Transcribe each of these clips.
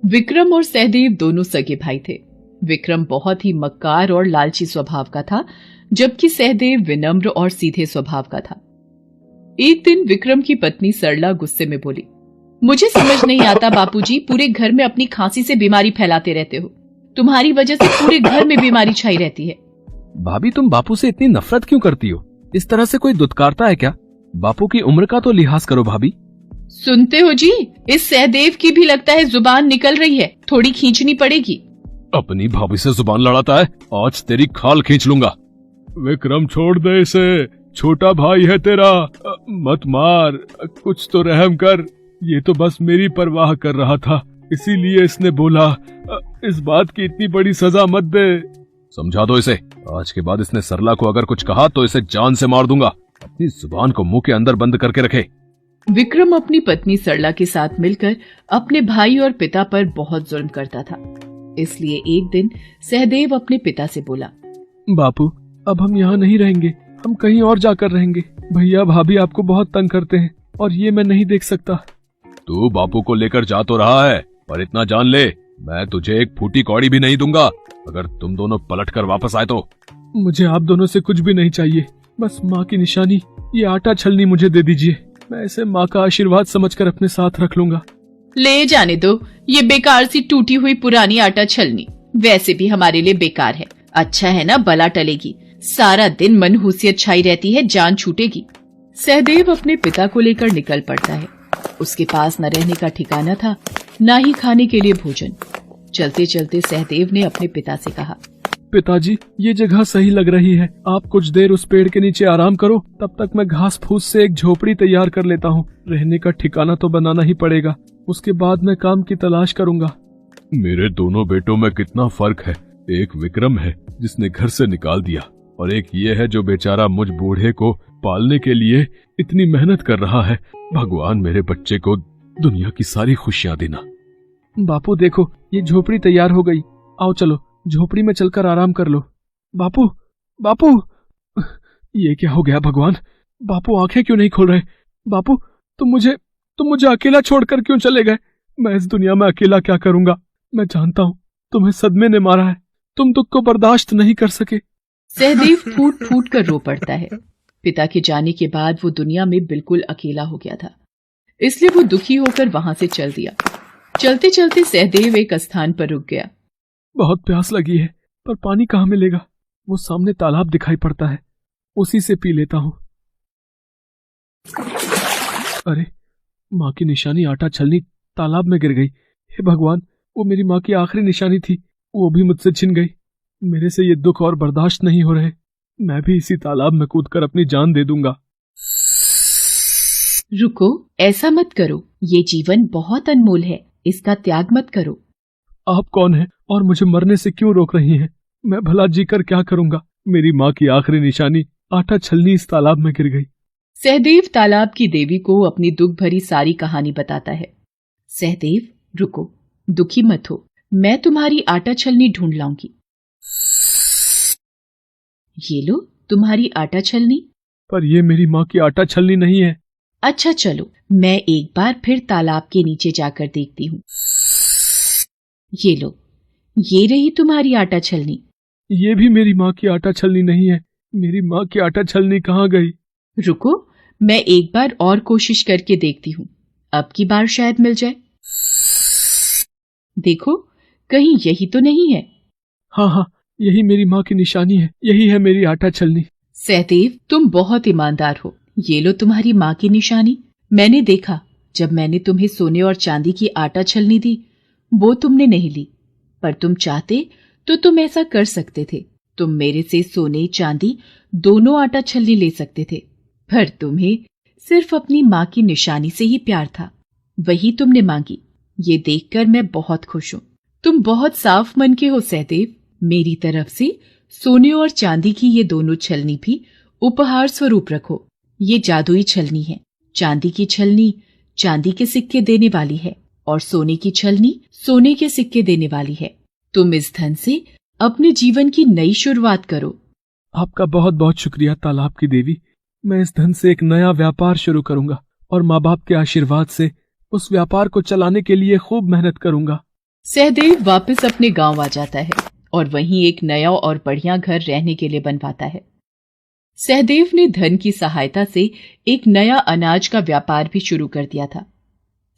विक्रम और सहदेव दोनों सगे भाई थे। विक्रम बहुत ही मक्कार और लालची स्वभाव का था, जबकि सहदेव विनम्र और सीधे स्वभाव का था। एक दिन विक्रम की पत्नी सरला गुस्से में बोली, मुझे समझ नहीं आता बापूजी, पूरे घर में अपनी खांसी से बीमारी फैलाते रहते हो। तुम्हारी वजह से पूरे घर में बीमारी छाई रहती है। भाभी, तुम बापू से इतनी नफरत क्यों करती हो? इस तरह से कोई दुत्कारता है क्या? बापू की उम्र का तो लिहाज करो भाभी। सुनते हो जी, इस सहदेव की भी लगता है जुबान निकल रही है, थोड़ी खींचनी पड़ेगी। अपनी भाभी से जुबान लड़ाता है, आज तेरी खाल खींच लूंगा। विक्रम, छोड़ दे इसे, छोटा भाई है तेरा, मत मार, कुछ तो रहम कर। ये तो बस मेरी परवाह कर रहा था, इसीलिए इसने बोला। इस बात की इतनी बड़ी सजा मत दे। समझा दो इसे, आज के बाद इसने सरला को अगर कुछ कहा तो इसे जान से मार दूंगा। अपनी जुबान को मुंह के अंदर बंद करके रखे। विक्रम अपनी पत्नी सरला के साथ मिलकर अपने भाई और पिता पर बहुत जुल्म करता था। इसलिए एक दिन सहदेव अपने पिता से बोला, बापू, अब हम यहाँ नहीं रहेंगे, हम कहीं और जाकर रहेंगे। भैया भाभी आपको बहुत तंग करते हैं और ये मैं नहीं देख सकता। तू बापू को लेकर जा तो रहा है, पर इतना जान ले, मैं तुझे एक फूटी कौड़ी भी नहीं दूंगा अगर तुम दोनों पलट कर वापस आए तो। मुझे आप दोनों से कुछ भी नहीं चाहिए, बस माँ की निशानी, ये आटा छलनी मुझे दे दीजिए। मैं इसे माँ का आशीर्वाद समझकर अपने साथ रख लूंगा। ले जाने दो, ये बेकार सी टूटी हुई पुरानी आटा छलनी वैसे भी हमारे लिए बेकार है। अच्छा है ना, बला टलेगी, सारा दिन मनहूसियत छाई रहती है, जान छूटेगी। सहदेव अपने पिता को लेकर निकल पड़ता है। उसके पास न रहने का ठिकाना था, न ही खाने के लिए भोजन। चलते चलते सहदेव ने अपने पिता से कहा, पिताजी, ये जगह सही लग रही है, आप कुछ देर उस पेड़ के नीचे आराम करो, तब तक मैं घास फूस से एक झोपड़ी तैयार कर लेता हूँ। रहने का ठिकाना तो बनाना ही पड़ेगा, उसके बाद मैं काम की तलाश करूंगा। मेरे दोनों बेटों में कितना फर्क है। एक विक्रम है जिसने घर से निकाल दिया, और एक ये है जो बेचारा मुझ बूढ़े को पालने के लिए इतनी मेहनत कर रहा है। भगवान मेरे बच्चे को दुनिया की सारी खुशियां देना। बापू देखो, ये झोपड़ी तैयार हो गई, आओ चलो झोपड़ी में चलकर आराम कर लो। बापू, बापू, ये क्या हो गया भगवान? बापू आंखें क्यों नहीं खोल रहे? बापू, तुम मुझे अकेला छोड़कर क्यों चले गए? मैं इस दुनिया में अकेला क्या करूंगा? मैं जानता हूँ तुम्हें सदमे ने मारा है, तुम दुख को बर्दाश्त नहीं कर सके। सहदेव फूट फूट कर रो पड़ता है। पिता के जाने के बाद वो दुनिया में बिल्कुल अकेला हो गया था, इसलिए वो दुखी होकर वहां से चल दिया। चलते चलते सहदेव एक स्थान पर रुक गया। बहुत प्यास लगी है, पर पानी कहाँ मिलेगा? वो सामने तालाब दिखाई पड़ता है, उसी से पी लेता हूँ। अरे, माँ की निशानी आटा छलनी तालाब में गिर गई। हे भगवान, वो मेरी माँ की आखिरी निशानी थी, वो भी मुझसे छिन गई। मेरे से ये दुख और बर्दाश्त नहीं हो रहे, मैं भी इसी तालाब में कूदकर अपनी जान दे दूंगा। रुको, ऐसा मत करो, ये जीवन बहुत अनमोल है, इसका त्याग मत करो। आप कौन हैं और मुझे मरने से क्यों रोक रही हैं? मैं भला जीकर क्या करूंगा? मेरी माँ की आखिरी निशानी आटा छलनी इस तालाब में गिर गई। सहदेव तालाब की देवी को अपनी दुख भरी सारी कहानी बताता है। सहदेव, रुको, दुखी मत हो, मैं तुम्हारी आटा छलनी ढूंढ लाऊंगी। ये लो तुम्हारी आटा छलनी। पर ये मेरी माँ की आटा छलनी नहीं है। अच्छा चलो, मैं एक बार फिर तालाब के नीचे जाकर देखती हूँ। ये लो, ये रही तुम्हारी आटा छलनी। ये भी मेरी माँ की आटा छलनी नहीं है। मेरी माँ की आटा छलनी कहाँ गई? रुको, मैं एक बार और कोशिश करके देखती हूँ, अब की बार शायद मिल जाए। देखो, कहीं यही तो नहीं है? हाँ, यही मेरी माँ की निशानी है, यही है मेरी आटा छलनी। सहदेव, तुम बहुत ईमानदार हो। ये लो तुम्हारी माँ की निशानी। मैंने देखा, जब मैंने तुम्हें सोने और चांदी की आटा छलनी दी, वो तुमने नहीं ली, पर तुम चाहते तो तुम ऐसा कर सकते थे। तुम मेरे से सोने चांदी दोनों आटा छलनी ले सकते थे, पर तुम्हें सिर्फ अपनी माँ की निशानी से ही प्यार था, वही तुमने मांगी। ये देखकर मैं बहुत खुश हूँ। तुम बहुत साफ मन के हो सहदेव। मेरी तरफ से सोने और चांदी की ये दोनों छलनी भी उपहार स्वरूप रखो। ये जादुई छलनी है। चांदी की छलनी चांदी के सिक्के देने वाली है और सोने की छलनी सोने के सिक्के देने वाली है। तुम इस धन से अपने जीवन की नई शुरुआत करो। आपका बहुत बहुत शुक्रिया तालाब की देवी। मैं इस धन से एक नया व्यापार शुरू करूंगा और माँ बाप के आशीर्वाद से उस व्यापार को चलाने के लिए खूब मेहनत करूंगा। सहदेव वापस अपने गांव आ जाता है और वहीं एक नया और बढ़िया घर रहने के लिए बनवाता है। सहदेव ने धन की सहायता से एक नया अनाज का व्यापार भी शुरू कर दिया था।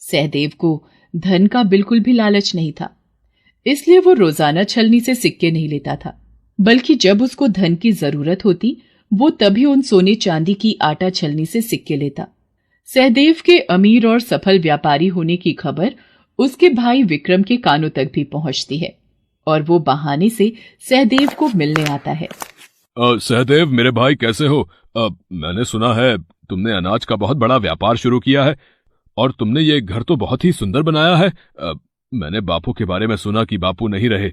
सहदेव को धन का बिल्कुल भी लालच नहीं था, इसलिए वो रोजाना छलनी से सिक्के नहीं लेता था, बल्कि जब उसको धन की जरूरत होती वो तभी उन सोने चांदी की आटा छलनी से सिक्के लेता। सहदेव के अमीर और सफल व्यापारी होने की खबर उसके भाई विक्रम के कानों तक भी पहुंचती है और वो बहाने से सहदेव को मिलने आता है। सहदेव मेरे भाई कैसे हो? मैंने सुना है तुमने अनाज का बहुत बड़ा व्यापार शुरू किया है और तुमने ये घर तो बहुत ही सुंदर बनाया है। मैंने बापू के बारे में सुना कि बापू नहीं रहे,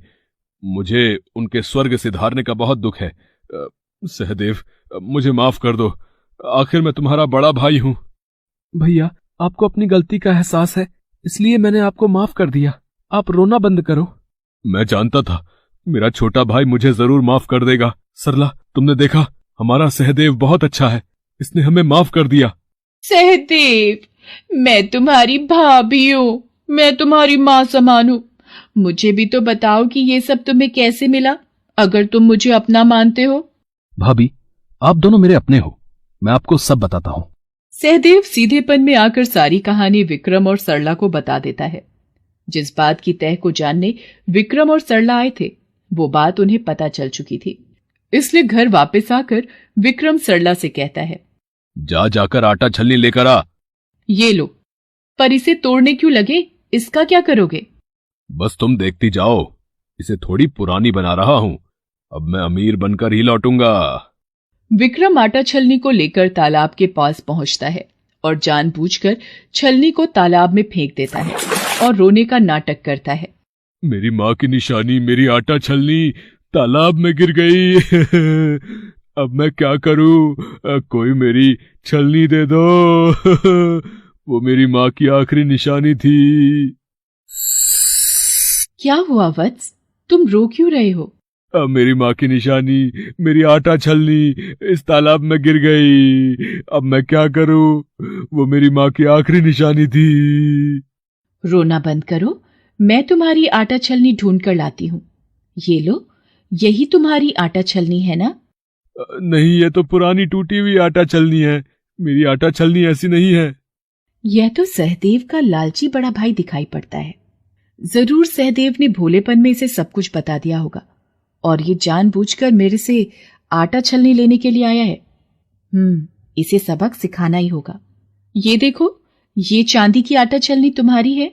मुझे उनके स्वर्ग सिधारने का बहुत दुख है। सहदेव मुझे माफ कर दो, आखिर मैं तुम्हारा बड़ा भाई हूं। भैया, आपको अपनी गलती का एहसास है, इसलिए मैंने आपको माफ कर दिया। आप रोना बंद करो। मैं जानता था मेरा छोटा भाई मुझे जरूर माफ कर देगा। सरला, तुमने देखा हमारा सहदेव बहुत अच्छा है, इसने हमें माफ कर दिया। सहदेव, मैं तुम्हारी भाभी हूँ, मैं तुम्हारी माँ समान हूँ। मुझे भी तो बताओ कि ये सब तुम्हें कैसे मिला, अगर तुम मुझे अपना मानते हो। भाभी, आप दोनों मेरे अपने हो, मैं आपको सब बताता हूँ। सहदेव सीधेपन में आकर सारी कहानी विक्रम और सरला को बता देता है। जिस बात की तह को जानने विक्रम और सरला आए थे वो बात उन्हें पता चल चुकी थी, इसलिए घर वापस आकर विक्रम सरला से कहता है, जाकर आटा छलनी लेकर आ। ये लो, पर इसे तोड़ने क्यों लगे, इसका क्या करोगे? बस तुम देखती जाओ, इसे थोड़ी पुरानी बना रहा हूं, अब मैं अमीर बनकर ही लौटूंगा। विक्रम आटा छलनी को लेकर तालाब के पास पहुंचता है और जानबूझकर छलनी को तालाब में फेंक देता है और रोने का नाटक करता है। मेरी माँ की निशानी, मेरी आटा छलनी तालाब में गिर गई। अब मैं क्या करूं? कोई मेरी छलनी दे दो। वो मेरी माँ की आखिरी निशानी थी। क्या हुआ वत्स, तुम रो क्यों रहे हो? अब मेरी माँ की निशानी, मेरी आटा छलनी इस तालाब में गिर गई। अब मैं क्या करूं? वो मेरी माँ की आखिरी निशानी थी। रोना बंद करो, मैं तुम्हारी आटा छलनी ढूंढ कर लाती हूँ। ये लो, यही तुम्हारी आटा छलनी है ना? नहीं, ये तो पुरानी टूटी हुई आटा छलनी है, मेरी आटा छलनी ऐसी नहीं है। यह तो सहदेव का लालची बड़ा भाई दिखाई पड़ता है। जरूर सहदेव ने भोलेपन में इसे सब कुछ बता दिया होगा और ये जानबूझकर मेरे से आटा छलनी लेने के लिए आया है। इसे सबक सिखाना ही होगा। ये देखो, ये चांदी की आटा छलनी तुम्हारी है।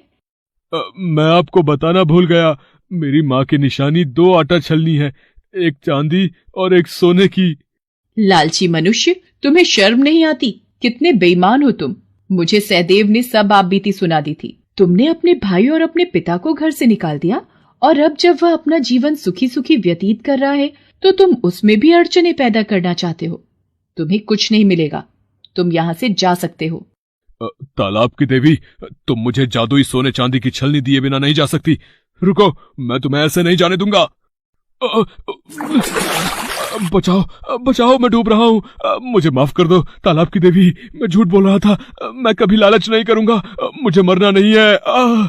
मैं आपको बताना भूल गया, मेरी माँ की निशानी 2 आटा छलनी है, एक चांदी और एक सोने की। लालची मनुष्य, तुम्हें शर्म नहीं आती? कितने बेईमान हो तुम। मुझे सहदेव ने सब आप बीती सुना दी थी। तुमने अपने भाई और अपने पिता को घर से निकाल दिया और अब जब वह अपना जीवन सुखी सुखी व्यतीत कर रहा है तो तुम उसमें भी अड़चने पैदा करना चाहते हो। तुम्हें कुछ नहीं मिलेगा, तुम यहाँ से जा सकते हो। तालाब की देवी, तुम मुझे जादुई सोने चांदी की छलनी दिए बिना नहीं जा सकती। रुको, मैं तुम्हें ऐसे नहीं जाने दूंगा। बचाओ, बचाओ, मैं डूब रहा हूँ, मुझे माफ कर दो तालाब की देवी, मैं झूठ बोल रहा था, मैं कभी लालच नहीं करूंगा, मुझे मरना नहीं है।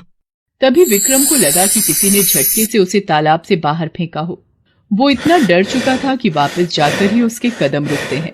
तभी विक्रम को लगा कि किसी ने झटके से उसे तालाब से बाहर फेंका हो। वो इतना डर चुका था कि वापस जाकर ही उसके कदम रुकते हैं।